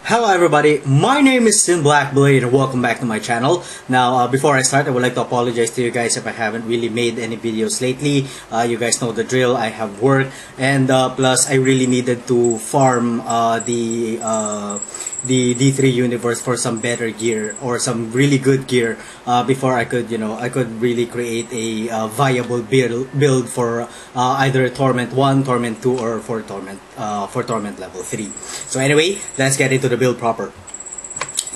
Hello everybody, my name is Blackblade and welcome back to my channel. Now before I start, I would like to apologize to you guys if I haven't really made any videos lately. You guys know the drill, I have work and plus I really needed to farm the D3 universe for some better gear or some really good gear before I could, I could really create a viable build for either Torment 1, Torment 2 or for Torment level 3. So anyway, let's get into the build proper.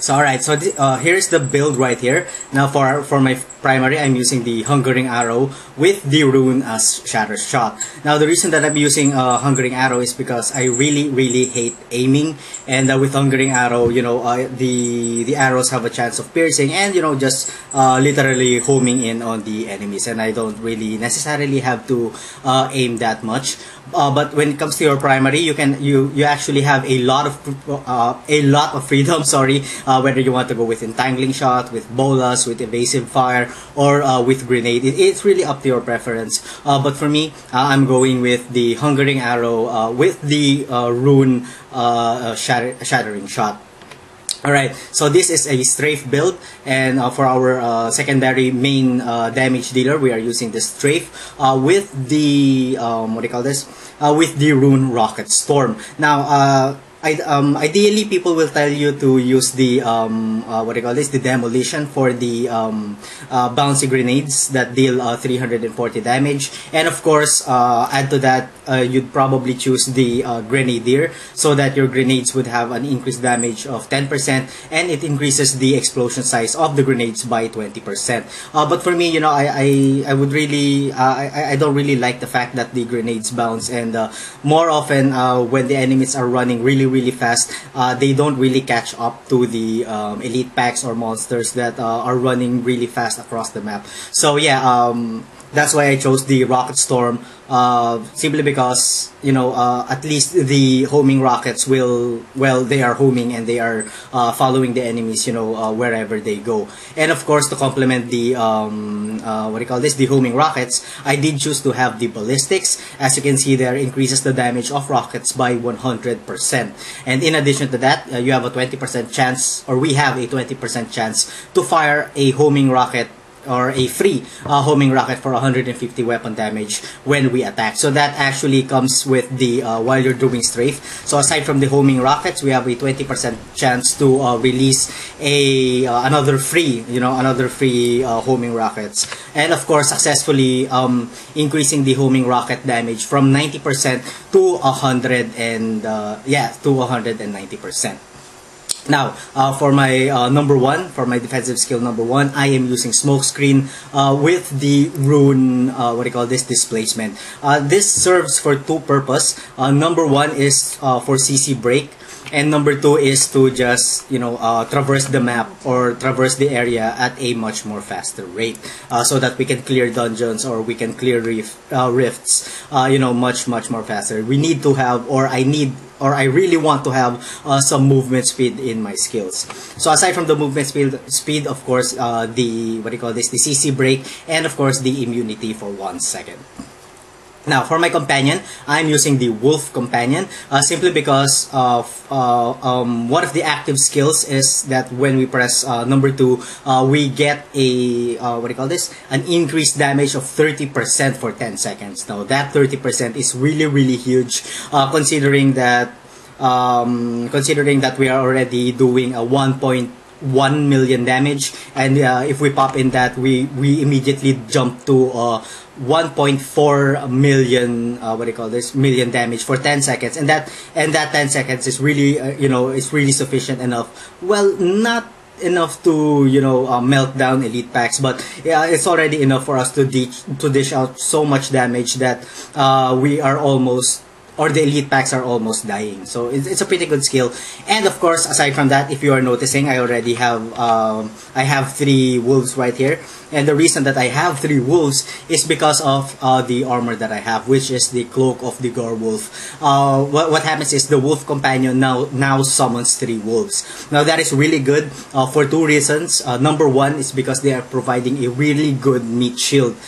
So alright, so here's the build right here. Now for my primary, I'm using the Hungering Arrow with the rune as Shatter Shot. Now the reason that I'm using Hungering Arrow is because I really hate aiming, and with Hungering Arrow, the arrows have a chance of piercing and just literally homing in on the enemies, and I don't really necessarily have to aim that much. But when it comes to your primary, you actually have a lot of freedom. Sorry, whether you want to go with Entangling Shot, with Bolas, with Evasive Fire, or with Grenade. It's really up to your preference. But for me, I'm going with the Hungering Arrow with the rune Shattering Shot. Alright, so this is a strafe build, and for our secondary main damage dealer, we are using the strafe with the with the rune Rocket Storm. Now ideally people will tell you to use the the demolition for the bouncy grenades that deal 340 damage, and of course add to that you'd probably choose the grenadier, so that your grenades would have an increased damage of 10% and it increases the explosion size of the grenades by 20%. But for me, I would really I don't really like the fact that the grenades bounce, and more often when the enemies are running really fast, they don't really catch up to the elite packs or monsters that are running really fast across the map. So yeah, that's why I chose the Rocket Storm, simply because at least the homing rockets they are homing and they are following the enemies wherever they go. And of course, to complement the the homing rockets, I did choose to have the Ballistics. As you can see there, increases the damage of rockets by 100%, and in addition to that, you have a 20% chance, or we have a 20% chance to fire a homing rocket or a free homing rocket for 150 weapon damage when we attack. So that actually comes with the while you're doing strafe. So aside from the homing rockets, we have a 20% chance to release another free homing rockets, and of course successfully increasing the homing rocket damage from 90% to 190%. Now, for my for my defensive skill number 1, I am using Smokescreen with the rune displacement. This serves for two purposes. Number 1 is for CC break, and number 2 is to just traverse the map or traverse the area at a much more faster rate, so that we can clear dungeons or we can clear rifts much more faster. We need to have, I really want to have some movement speed in my skills. So aside from the movement speed, of course, the CC break, and of course the immunity for 1 second. Now, for my companion, I'm using the Wolf Companion, simply because of one of the active skills is that when we press number 2, we get a an increased damage of 30% for 10 seconds. Now, that 30% is really huge, considering that we are already doing a 1.1 million damage, and if we pop in that, we immediately jump to 1.4 million million damage for 10 seconds, and that 10 seconds is really is really sufficient enough. Well, not enough to melt down elite packs, but yeah, it's already enough for us to dish out so much damage that we are almost, or the elite packs are almost dying. So it's a pretty good skill. And of course, aside from that, if you are noticing, I already have I have 3 wolves right here. And the reason that I have 3 wolves is because of the armor that I have, which is the Cloak of the Gore Wolf. What happens is the Wolf Companion now summons 3 wolves. Now that is really good for 2 reasons. Number 1 is because they are providing a really good meat shield.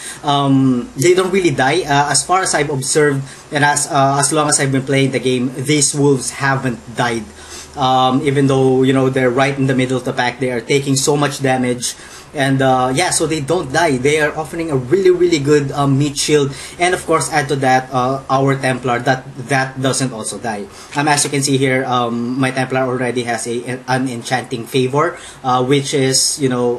They don't really die. As far as I've observed, and as long as I've been playing the game, these wolves haven't died. even though, you know, they're right in the middle of the pack, they are taking so much damage. And yeah, so they don't die. They are offering a really good meat shield, and of course add to that our Templar that doesn't also die. As you can see here, my Templar already has an enchanting favor, which is, you know,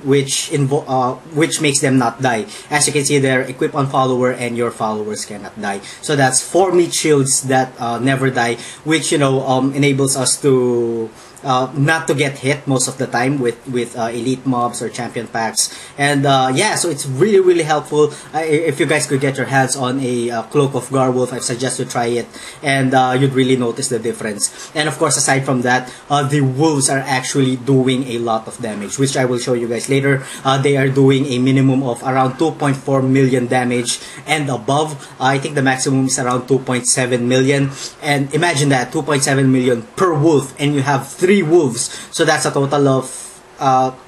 which makes them not die. As you can see there, equip on follower and your followers cannot die. So that's 4 meat shields that never die, which, you know, enables us to not to get hit most of the time with elite mobs or champion packs. And yeah, so it's really helpful. If you guys could get your hands on a Cloak of Garwolf, I suggest you try it, and you'd really notice the difference. And of course, aside from that, the wolves are actually doing a lot of damage, which I will show you guys later. They are doing a minimum of around 2.4 million damage and above. I think the maximum is around 2.7 million, and imagine that, 2.7 million per wolf, and you have 3 wolves, so that's a total of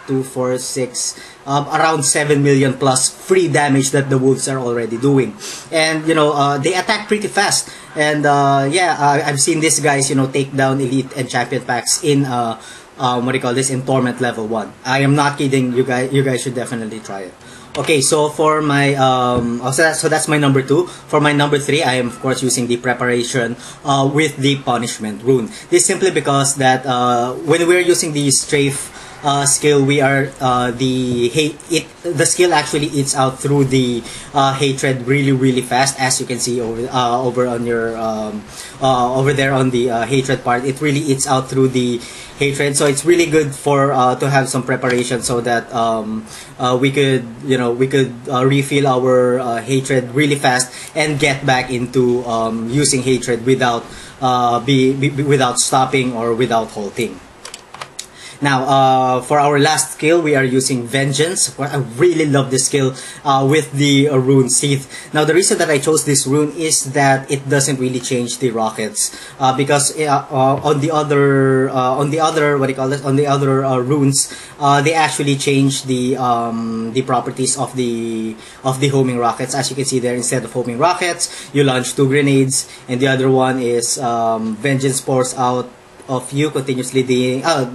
2, 4, 6, around 7 million plus free damage that the wolves are already doing. And you know, they attack pretty fast, and yeah, I've seen these guys, you know, take down elite and champion packs in what do you call this, in Torment level 1. I am not kidding, you guys should definitely try it. Okay, so for my so that's my number 2. For my number 3, I am of course using the preparation with the punishment rune. This simply because that when we're using the strafe skill, we are the skill actually eats out through the hatred really fast. As you can see over on your over there on the hatred part, it really eats out through the hatred. So it's really good for to have some preparation, so that we could, you know, refill our hatred really fast and get back into using hatred without without stopping or without halting. Now, for our last skill, we are using Vengeance. I really love this skill with the rune Seethe. Now, the reason that I chose this rune is that it doesn't really change the rockets, because on the other what do you call this? On the other runes, they actually change the properties of the homing rockets. As you can see there, instead of homing rockets, you launch 2 grenades, and the other one is Vengeance pours out of you continuously.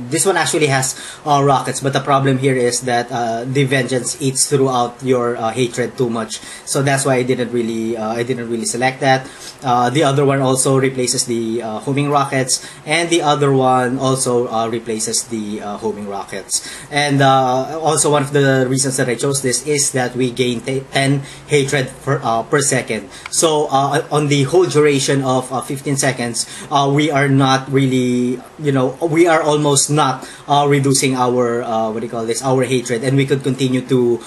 This one actually has rockets, but the problem here is that the Vengeance eats throughout your hatred too much, so that's why I didn't really select that. The other one also replaces the homing rockets, and the other one also replaces the homing rockets. And also, one of the reasons that I chose this is that we gain 10 hatred per second. So on the whole duration of 15 seconds, we are not really, you know, we are almost not reducing our what do you call this, our hatred, and we could continue to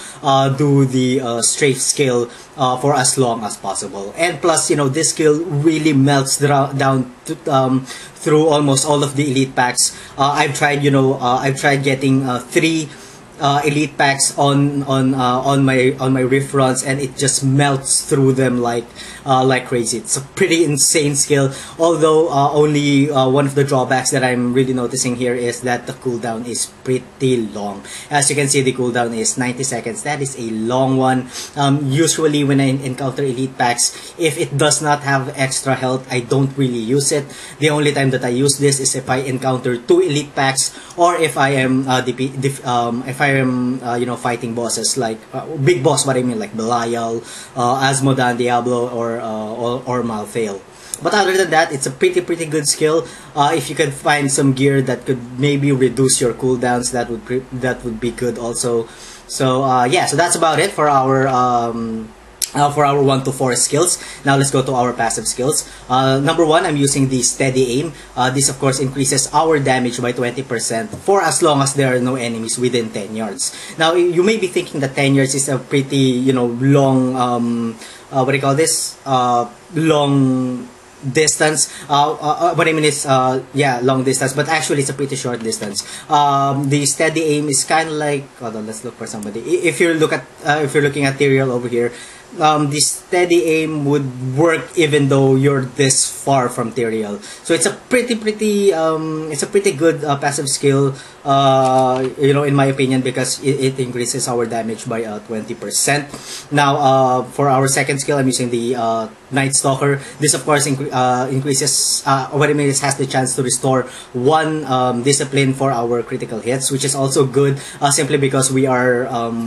do the strafe skill for as long as possible. And plus, you know, this skill really melts down to, through almost all of the elite packs. I've tried, you know, I've tried getting 3 elite packs on my rift runs, and it just melts through them like crazy. It's a pretty insane skill, although only one of the drawbacks that I'm really noticing here is that the cooldown is pretty long. As you can see, the cooldown is 90 seconds. That is a long one. Usually when I encounter elite packs, if it does not have extra health, I don't really use it. The only time that I use this is if I encounter 2 elite packs, or if I am you know, fighting bosses like big boss, what I mean, like Belial, Asmodan, Diablo, or Malthael. But other than that, it's a pretty good skill. If you can find some gear that could maybe reduce your cooldowns, that would be good also. So yeah, so that's about it for our 1 to 4 skills. Now let's go to our passive skills. Number 1, I'm using the steady aim. This of course increases our damage by 20% for as long as there are no enemies within 10 yards. Now you may be thinking that 10 yards is a pretty, you know, long what do you call this? Long distance. What I mean is, yeah, long distance, but actually it's a pretty short distance. The steady aim is kind of like, hold on, let's look for somebody. If you're looking at Tyrael over here, the steady aim would work even though you're this far from Tyrael. So it's a pretty good passive skill, you know, in my opinion, because it increases our damage by 20%. Now, for our second skill, I'm using the Night Stalker. This, of course, increases, what it means, has the chance to restore one discipline for our critical hits, which is also good, simply because we are,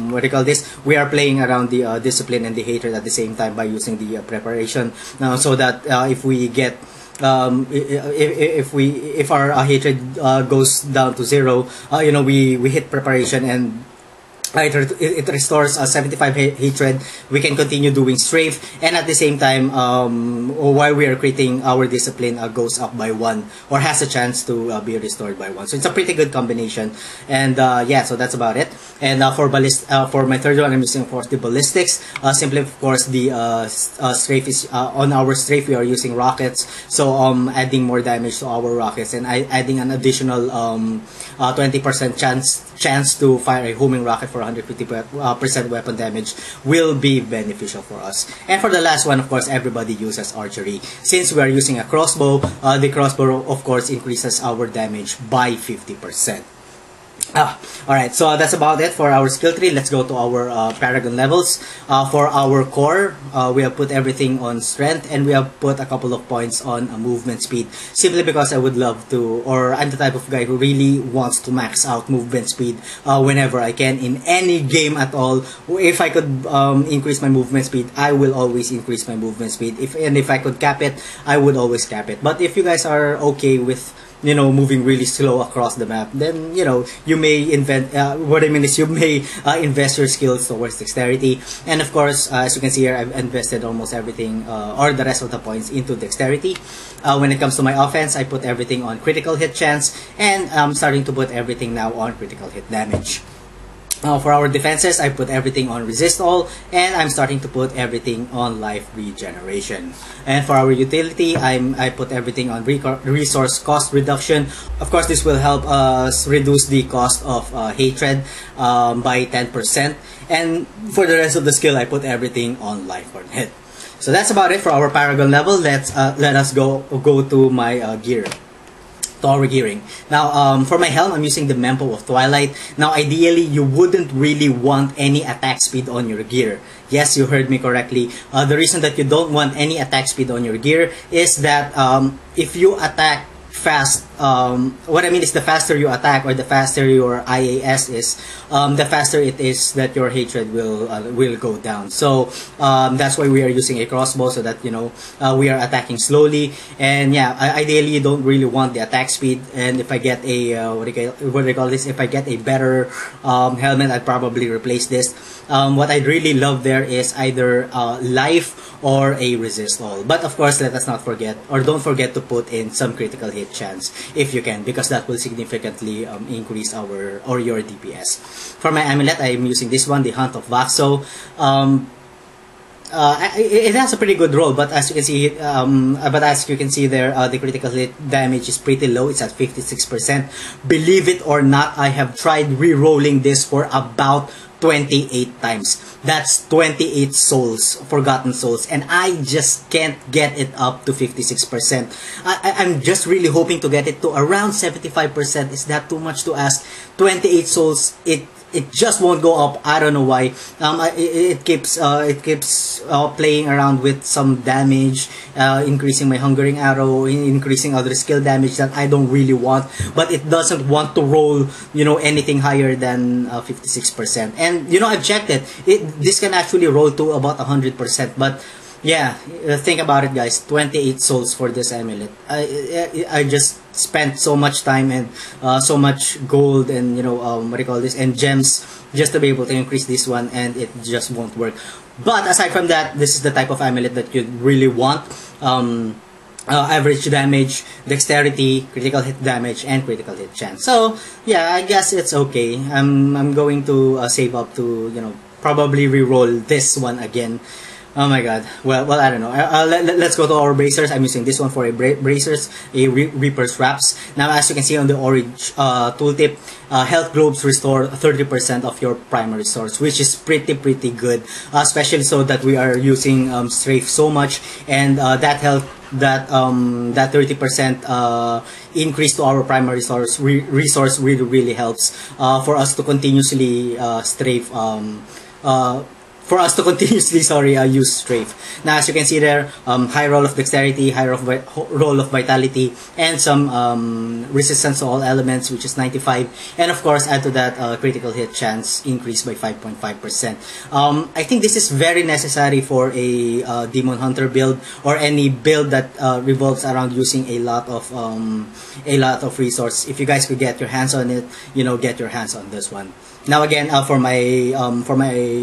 what do you call this? We are playing around the discipline and the hatred at the same time by using the preparation, so that if we get if our hatred goes down to 0, you know, we hit preparation and it restores 75 hatred. We can continue doing strafe, and at the same time, while we are creating, our discipline goes up by 1, or has a chance to be restored by 1. So it's a pretty good combination. And yeah, so that's about it. And for my third one, I'm using, of course, the ballistics. Simply, of course, the strafe is on our strafe. We are using rockets, so adding more damage to our rockets, and adding an additional 20% chance to fire a homing rocket for 150% weapon damage will be beneficial for us. And for the last one, of course, everybody uses archery. Since we are using a crossbow, the crossbow, of course, increases our damage by 50%. Alright, so that's about it for our skill tree. Let's go to our Paragon levels. For our core, we have put everything on strength, and we have put a couple of points on movement speed, simply because I would love to, or I'm the type of guy who really wants to max out movement speed whenever I can in any game at all. If I could increase my movement speed, I will always increase my movement speed. If I could cap it, I would always cap it. But if you guys are okay with, you know, moving really slow across the map, then, you know, you may what I mean is, you may invest your skills towards dexterity. And of course, as you can see here, I've invested almost everything, or the rest of the points, into dexterity. When it comes to my offense, I put everything on critical hit chance, and I'm starting to put everything now on critical hit damage. For our defenses, I put everything on resist all, and I'm starting to put everything on life regeneration. And for our utility, I put everything on resource cost reduction. Of course, this will help us reduce the cost of hatred by 10%. And for the rest of the skill, I put everything on life or hit. So that's about it for our Paragon level. Let us go to my gear. To our gearing. Now, for my helm, I'm using the Mempo of Twilight. Now, ideally, you wouldn't really want any attack speed on your gear. Yes, you heard me correctly. The reason that you don't want any attack speed on your gear is that if you attack fast, what I mean is, the faster you attack, or the faster your IAS is, the faster it is that your hatred will go down. So that's why we are using a crossbow, so that, you know, we are attacking slowly. And yeah, ideally you don't really want the attack speed. And if I get a what do you call this? If I get a better helmet, I'd probably replace this. What I'd really love there is either life or a resist all. But of course, let us not forget, or don't forget, to put in some critical hit chance if you can, because that will significantly increase your DPS. For my amulet, I am using this one, the Hunt of Vaxo. It has a pretty good roll, but as you can see, there, the critical hit damage is pretty low. It's at 56%. Believe it or not, I have tried re-rolling this for about 28 times. That's 28 souls, forgotten souls, and I just can't get it up to 56%. I'm just really hoping to get it to around 75%. Is that too much to ask? 28 souls, it just won't go up. I don't know why. It keeps playing around with some damage, increasing my hungering arrow, increasing other skill damage that I don't really want, but it doesn't want to roll, you know, anything higher than 56%. And you know, I've checked it. This can actually roll to about 100%, but yeah, think about it, guys. 28 souls for this amulet. I just spent so much time and so much gold and, you know, what do you call this, and gems, just to be able to increase this one, and it just won't work. But aside from that, this is the type of amulet that you really want. Average damage, dexterity, critical hit damage, and critical hit chance. So yeah, I guess it's okay. I'm going to save up to, you know, probably re-roll this one again. Oh my god. Well, I don't know. Let's go to our bracers. I'm using this one for a bracers, a Reaper's Wraps. Now, as you can see on the orange tooltip, health globes restore 30% of your primary source, which is pretty good, especially so that we are using Strafe so much, and that health that 30% increase to our primary source resource really helps for us to continuously strafe for us to continuously, use Strafe. Now, as you can see there, high roll of dexterity, high roll of vitality, and some resistance to all elements, which is 95. And of course, add to that critical hit chance increase by 5.5%. I think this is very necessary for a Demon Hunter build, or any build that revolves around using a lot of resource. If you guys could get your hands on it, get your hands on this one. Now again, for my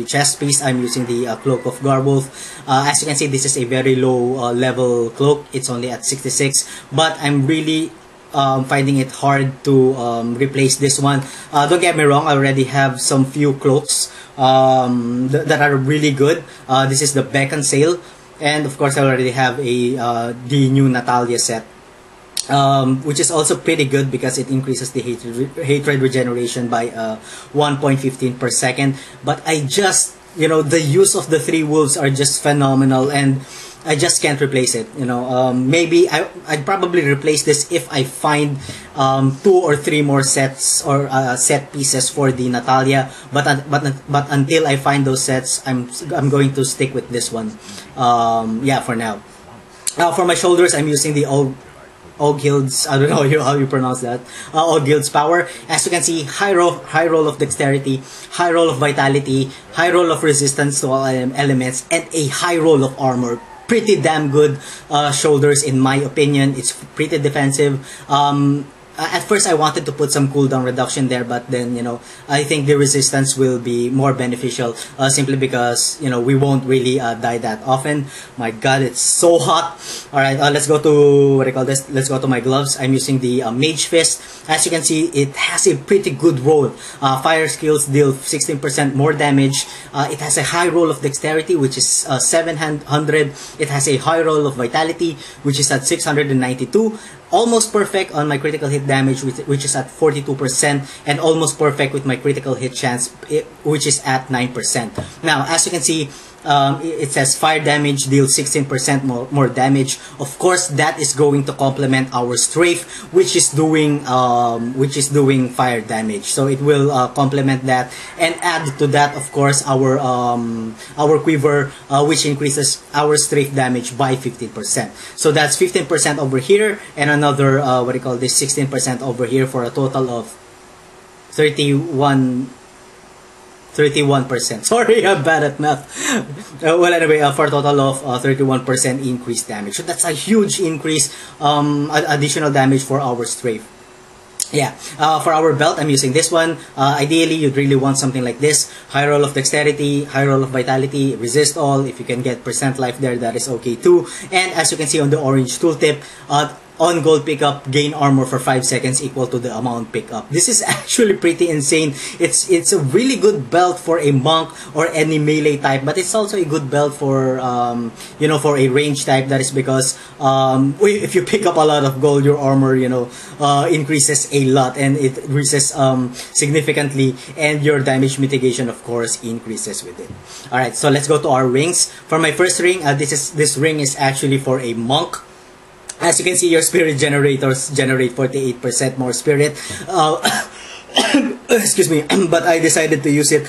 chest piece, I'm using the Cloak of Garwolf. As you can see, this is a very low level cloak. It's only at 66, but I'm really finding it hard to replace this one. Don't get me wrong, I already have some few cloaks that are really good. This is the Beacon Sail, and of course I already have the new Natalia set, which is also pretty good because it increases the hatred regeneration by 1.15 per second. But I just, the use of the 3 wolves are just phenomenal, and I just can't replace it. Maybe I'd probably replace this if I find 2 or 3 more sets or set pieces for the Natalia. But until I find those sets, I'm going to stick with this one. Yeah, for now. For my shoulders, I'm using the Ogild's, I don't know how you pronounce that, Ogild's Power. As you can see, high roll of dexterity, high roll of vitality, high roll of resistance to all elements, and a high roll of armor. Pretty damn good shoulders in my opinion. It's pretty defensive. At first I wanted to put some cooldown reduction there, but then I think the resistance will be more beneficial, simply because we won't really die that often. My god, it's so hot. Alright, let's go to let's go to my gloves. I'm using the Mage Fist. As you can see, it has a pretty good roll. Fire skills deal 16% more damage. It has a high roll of dexterity, which is 700. It has a high roll of vitality, which is at 692. Almost perfect on my critical hit damage, which is at 42%, and almost perfect with my critical hit chance, which is at 9%. Now, as you can see, it says fire damage deals 16% more damage. Of course, that is going to complement our Strafe, which is doing fire damage. So it will complement that, and add to that, of course, our quiver, which increases our Strafe damage by 15%. So that's 15% over here, and another 16% over here, for a total of 31%. Sorry, I'm bad at math. Well, anyway, for a total of 31% increased damage. So that's a huge increase, additional damage for our Strafe. Yeah, for our belt, I'm using this one. Ideally, you'd really want something like this. High roll of dexterity, high roll of vitality, resist all. If you can get percent life there, that is okay too. And as you can see on the orange tooltip, on gold pickup, gain armor for 5 seconds equal to the amount pick up. This is actually pretty insane. It's a really good belt for a monk or any melee type, but it's also a good belt for for a range type. That is because if you pick up a lot of gold, your armor increases a lot, and it increases significantly, and your damage mitigation, of course, increases with it. All right, so let's go to our rings. For my first ring, this ring is actually for a monk. As you can see, your spirit generators generate 48% more spirit. Excuse me, but I decided to use it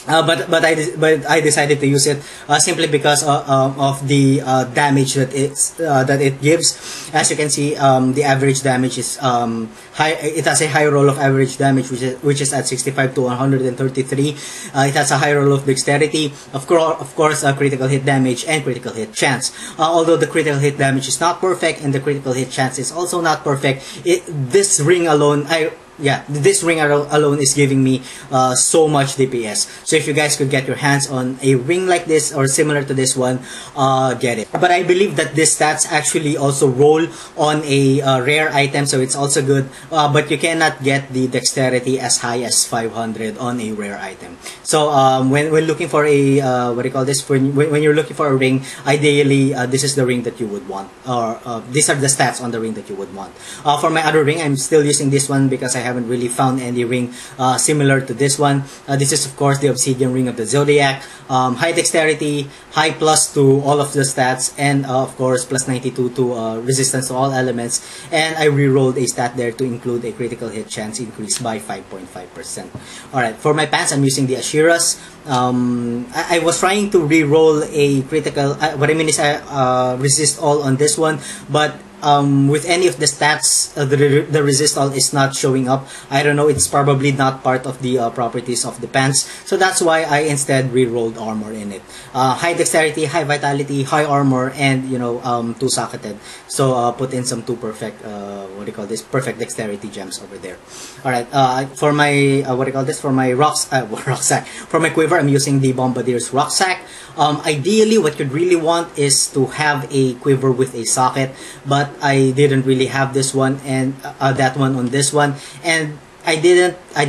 but I decided to use it simply because of the damage that it gives. As you can see, the average damage is high. It has a high roll of average damage, which is at 65 to 133. It has a high roll of dexterity, of course, critical hit damage and critical hit chance. Although the critical hit damage is not perfect and the critical hit chance is also not perfect, this ring alone, yeah, this ring alone is giving me so much DPS. So if you guys could get your hands on a ring like this or similar to this one, get it. But I believe that this stats actually also roll on a rare item, so it's also good. But you cannot get the dexterity as high as 500 on a rare item. So when looking for a what do you call this? When you're looking for a ring, ideally this is the ring that you would want, or these are the stats on the ring that you would want. For my other ring, I'm still using this one because I haven't really found any ring similar to this one. This is of course the Obsidian Ring of the Zodiac. High dexterity, high plus to all of the stats, and of course plus 92 to resistance to all elements. And I re-rolled a stat there to include a critical hit chance increase by 5.5%. Alright, for my pants, I'm using the Ashiras. I was trying to re-roll a critical, what I mean is I resist all on this one, but with any of the stats, the resist all is not showing up. I don't know, it's probably not part of the properties of the pants, so that's why I instead re-rolled armor in it. High dexterity, high vitality, high armor, and you know, 2 socketed. So put in some 2 perfect, what do you call this, perfect dexterity gems over there. Alright, for my, what do you call this, for my rucksack, for my quiver, I'm using the Bombardier's rucksack. Ideally, what you'd really want is to have a quiver with a socket, but I didn't really have this one and that one on this one, and I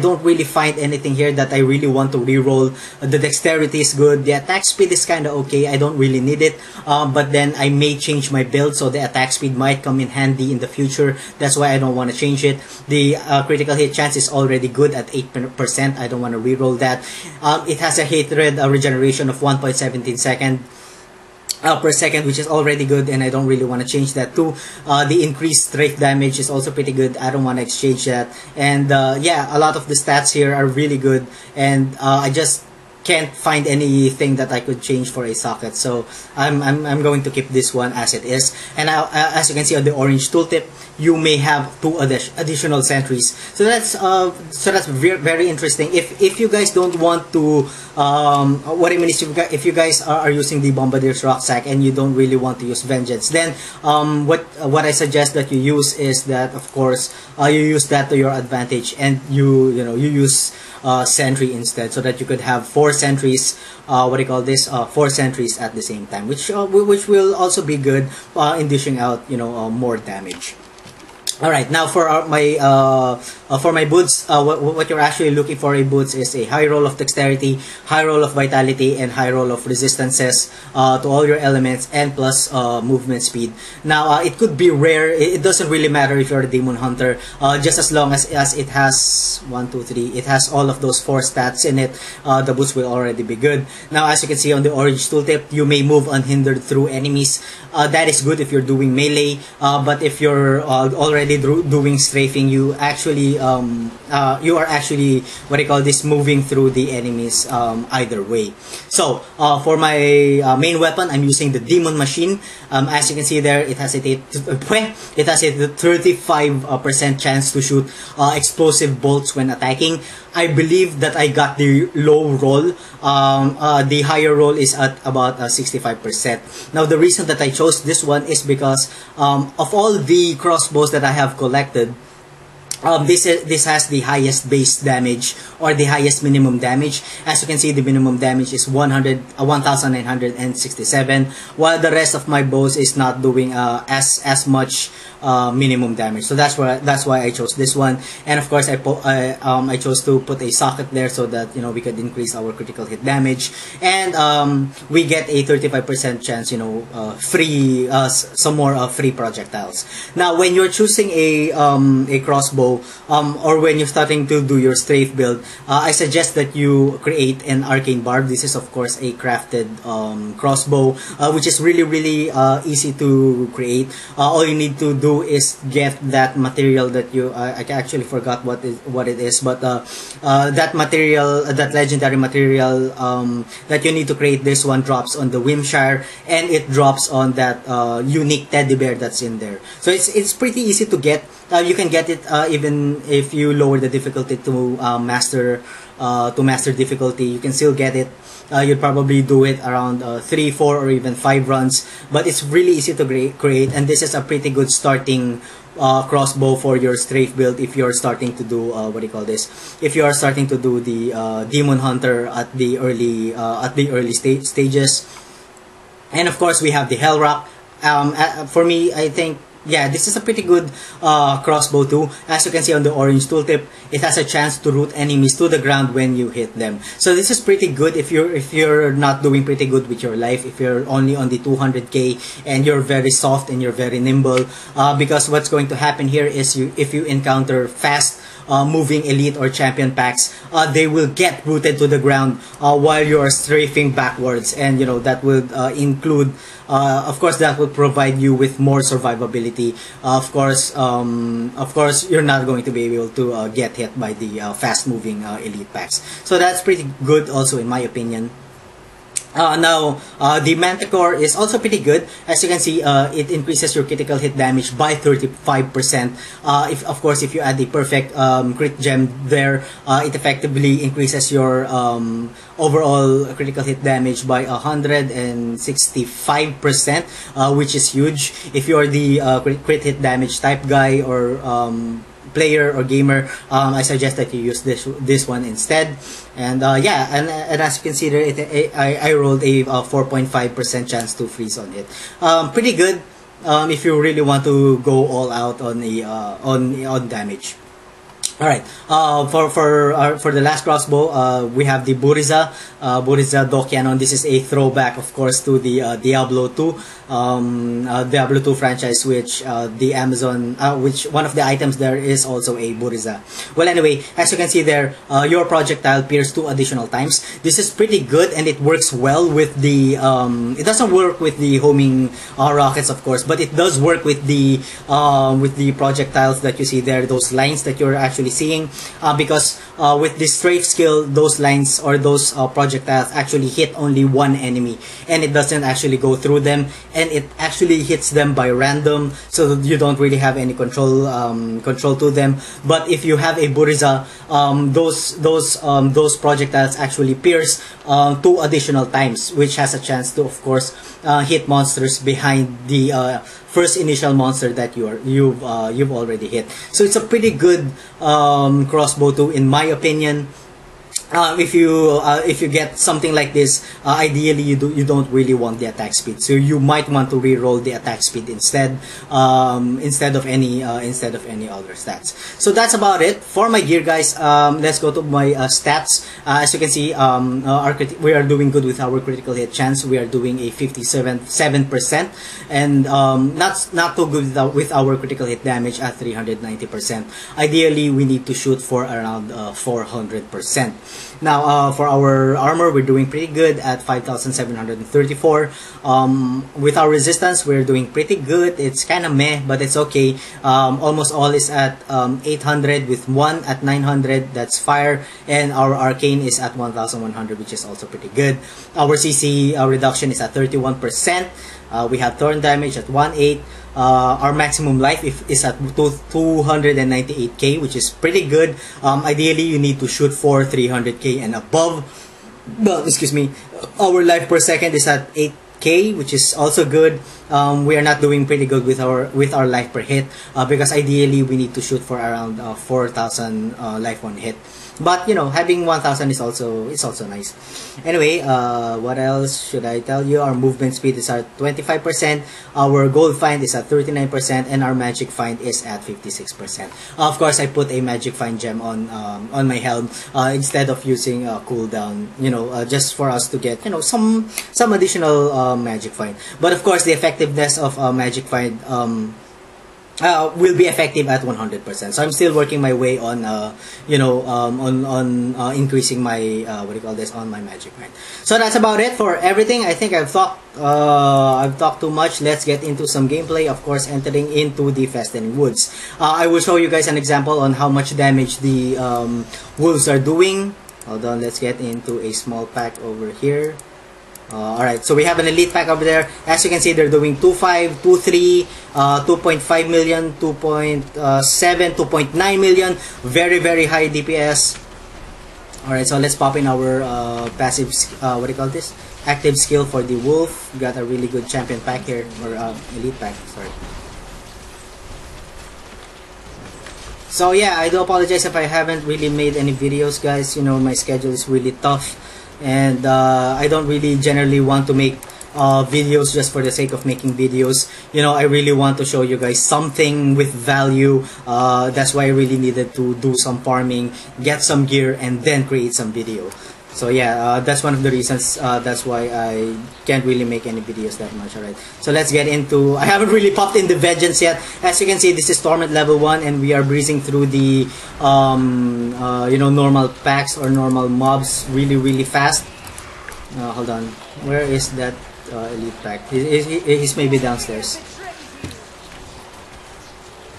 don't really find anything here that I really want to reroll. The dexterity is good, the attack speed is kind of okay, I don't really need it, but then I may change my build, so the attack speed might come in handy in the future. That's why I don't want to change it. The critical hit chance is already good at 8%. I don't want to reroll that. It has a hatred regeneration of 1.17 seconds per second, which is already good, and I don't really want to change that too. The increased strafe damage is also pretty good. I don't want to exchange that. And yeah, a lot of the stats here are really good, and I just can't find anything that I could change for a socket, so I'm going to keep this one as it is. And as you can see on the orange tooltip, you may have 2 additional sentries, so that's very interesting. If you guys don't want to what I mean is, if you guys are using the Bombardier's rucksack and you don't really want to use vengeance, then what I suggest that you use is that, of course, you use that to your advantage, and you use sentry instead, so that you could have 4 sentries, what do you call this, 4 sentries at the same time, which will also be good in dishing out, you know, more damage. Alright, now for my boots, what you're actually looking for in boots is a high roll of dexterity, high roll of vitality, and high roll of resistances to all your elements, and plus movement speed. Now, it could be rare. It doesn't really matter if you're a demon hunter, just as long as it has 1, 2, 3. It has all of those 4 stats in it. The boots will already be good. Now, as you can see on the orange tooltip, you may move unhindered through enemies. That is good if you're doing melee, but if you're already doing strafing, you actually you are actually, what do you call this, moving through the enemies either way. So for my main weapon, I'm using the Demon Machine. As you can see there, it has a 35% chance to shoot explosive bolts when attacking. I believe that I got the low roll. The higher roll is at about 65%. Now, the reason that I chose this one is because of all the crossbows that I have collected, this has the highest base damage, or the highest minimum damage. As you can see, the minimum damage is 1967, while the rest of my bows is not doing as much minimum damage. So that's why I chose this one. And of course, I chose to put a socket there so that, you know, we could increase our critical hit damage, and we get a 35% chance, you know, free some more free projectiles. Now, when you're choosing a crossbow, or when you're starting to do your strafe build, I suggest that you create an arcane barb. This is of course a crafted crossbow, which is really easy to create. All you need to do is get that material that you I actually forgot what it is, but that material, that legendary material that you need to create this one, drops on the Whimshire, and it drops on that unique teddy bear that's in there. So it's pretty easy to get. You can get it even if you lower the difficulty to master difficulty. You can still get it. You'd probably do it around 3, 4, or even 5 runs, but it's really easy to create, and this is a pretty good starting crossbow for your strafe build if you're starting to do if you are starting to do the demon hunter at the early stages. And of course we have the hell rock. For me, I think, yeah, this is a pretty good crossbow too. As you can see on the orange tooltip, it has a chance to root enemies to the ground when you hit them. So this is pretty good if you're not doing pretty good with your life, if you're only on the 200k and you're very soft and you're very nimble. Because what's going to happen here is if you encounter fast moving elite or champion packs, they will get rooted to the ground while you are strafing backwards, and you know that will include of course that will provide you with more survivability. Of course you're not going to be able to get hit by the fast moving elite packs, so that's pretty good also in my opinion. Now, the Manticore is also pretty good. As you can see, it increases your critical hit damage by 35%. Of course, if you add the perfect crit gem there, it effectively increases your overall critical hit damage by 165%, which is huge. If you're the crit hit damage type guy or player or gamer, I suggest that you use this one instead. And yeah, and as you can see there, I rolled a 4.5% chance to freeze on it. Pretty good if you really want to go all out on the on damage. All right. For the last crossbow, we have the Buriza-Do Kyanon. This is a throwback, of course, to the Diablo 2 franchise, which the Amazon, which one of the items there is also a Buriza. Well, anyway, as you can see there, your projectile pierces 2 additional times. This is pretty good, and it works well with the. It doesn't work with the homing rockets, of course, but it does work with the projectiles that you see there, those lines that you're actually seeing, because with the Strafe Skill, those lines or those projectiles actually hit only one enemy, and it doesn't actually go through them, and it actually hits them by random, so you don't really have any control to them. But if you have a Buriza, those projectiles actually pierce 2 additional times, which has a chance to, of course, hit monsters behind the first initial monster that you've already hit. So it's a pretty good crossbow too, in my opinion. If you get something like this, ideally you don't really want the attack speed, so you might want to re-roll the attack speed instead of any other stats. So that's about it for my gear, guys. Let's go to my stats. As you can see, we are doing good with our critical hit chance. We are doing a 57%, and not too good with our critical hit damage at 390%. Ideally, we need to shoot for around 400%. Now, for our armor, we're doing pretty good at 5,734. With our resistance, we're doing pretty good. It's kind of meh, but it's okay. Almost all is at 800, with 1 at 900, that's fire, and our arcane is at 1,100, which is also pretty good. Our CC reduction is at 31%. We have thorn damage at 1.8. Our maximum life is at 298k, which is pretty good. Ideally, you need to shoot for 300k and above. Excuse me. Our life per second is at 8k, which is also good. We are not doing pretty good with our life per hit, because ideally we need to shoot for around 4,000 life on hit. But you know, having 1,000 is also nice. Anyway, what else should I tell you? Our movement speed is at 25%. Our gold find is at 39%, and our magic find is at 56%. Of course, I put a magic find gem on my helm instead of using cooldown. You know, just for us to get, you know, some additional magic find. But of course, the effectiveness of magic find will be effective at 100%. So I'm still working my way on increasing my on my magic find. So that's about it for everything. I think I've talked too much. Let's get into some gameplay. Of course, entering into the Festoning Woods. I will show you guys an example on how much damage the wolves are doing. Hold on, let's get into a small pack over here. Alright, so we have an elite pack over there. As you can see, they're doing 2.5, 2.3, 2.5 million, 2.7, 2.9 million. Very, very high DPS. Alright, so let's pop in our passive, active skill for the wolf. We got a really good champion pack here, or elite pack, sorry. So yeah, I do apologize if I haven't really made any videos, guys. You know, my schedule is really tough, and I don't really generally want to make videos just for the sake of making videos. You know, I really want to show you guys something with value. That's why I really needed to do some farming, get some gear, and then create some video. So yeah, that's one of the reasons. That's why I can't really make any videos that much. Alright, so let's get into. I haven't really popped in the vengeance yet. As you can see, this is Torment level 1, and we are breezing through the you know, normal packs or normal mobs really fast. Hold on, where is that elite pack? He's maybe downstairs.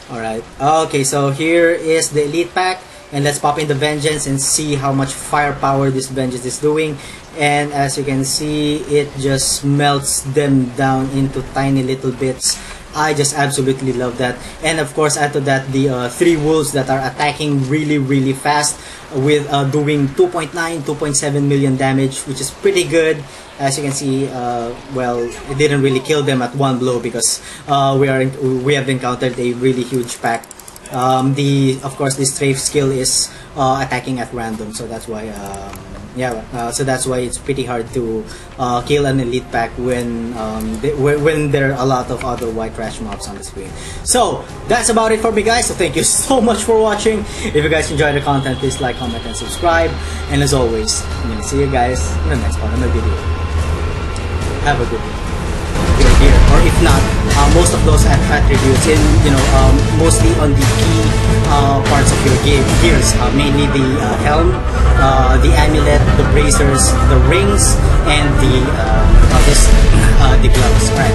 Alright, okay, so here is the elite pack, and let's pop in the vengeance and see how much firepower this vengeance is doing. And as you can see, it just melts them down into tiny little bits. I just absolutely love that. And of course, add to that the 3 wolves that are attacking really fast with doing 2.7 million damage, which is pretty good. As you can see, well, it didn't really kill them at one blow because we have encountered a really huge pack. Of course, the Strafe Skill is attacking at random, so that's why so that's why it's pretty hard to kill an elite pack when there are a lot of other white trash mobs on the screen. So that's about it for me, guys. So thank you so much for watching. If you guys enjoyed the content, please like, comment, and subscribe. And as always, I'm gonna see you guys in the next part of my video. Have a good one. Here, or if not, most of those attributes in, you know, mostly on the key parts of your gears, mainly the helm, the amulet, the bracers, the rings, and the gloves. All right.